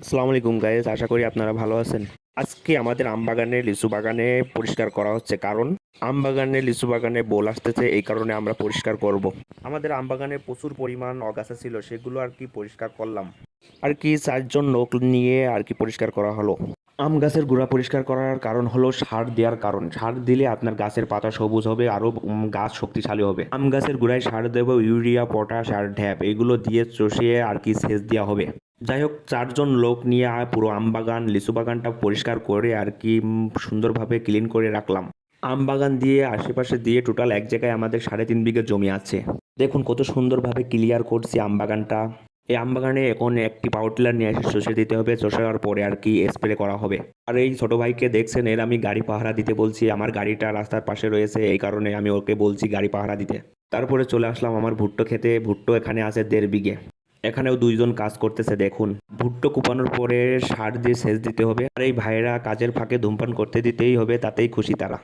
আসসালামু আলাইকুম গাইস, আশা করি আপনারা ভালো আছেন। আজকে আমাদের আম বাগানে লিচু বাগানে পরিষ্কার করা হচ্ছে, কারণ আম বাগানে লিচু বাগানে বোল আসতেছে, এই কারণে আমরা পরিষ্কার করব। আমাদের আম বাগানে প্রচুর পরিমাণ অগাছা ছিল, সেগুলো আর কি পরিষ্কার করলাম। আর কি 4জন লোক নিয়ে আর কি পরিষ্কার করা হলো। আম গাছের গোড়া পরিষ্কার করার কারণ হলো সার দেওয়ার কারণ। সার দিলে আপনার গাছের পাতা সবুজ হবে, আরও গাছ শক্তিশালী হবে। আম গাছের গোড়ায় সার দেব ইউরিয়া, পটাশ আর ঢ্যাপ, এগুলো দিয়ে চষিয়ে আর কি সেচ দেওয়া হবে। যাই হোক, 4জন লোক নিয়ে পুরো আম বাগান লিচু বাগানটা পরিষ্কার করে আর কি সুন্দরভাবে ক্লিন করে রাখলাম। আম বাগান দিয়ে আশেপাশে দিয়ে টোটাল এক জায়গায় আমাদের 3.5 বিঘা জমি আছে। দেখুন কত সুন্দরভাবে ক্লিয়ার করছি আম বাগানটা। এই আম বাগানে এখন একটি পাওয়ার টিলার নিয়ে এসে চষে দিতে হবে, চষার পরে আর কি স্প্রে করা হবে। আর এই ছোট ভাইকে দেখছেন, এর আমি গাড়ি পাহারা দিতে বলছি। আমার গাড়িটা রাস্তার পাশে রয়েছে, এই কারণে আমি ওকে বলছি গাড়ি পাহারা দিতে। তারপরে চলে আসলাম আমার ভুট্টো খেতে। ভুট্টো এখানে আছে 1.5 বিঘে। এখানেও 2জন কাজ করতেছে। দেখুন, ভুট্টো কুপানোর পরে সার দিয়ে সেচ দিতে হবে। আর এই ভাইয়েরা কাজের ফাঁকে ধূমপান করতে দিতেই হবে, তাতেই খুশি তারা।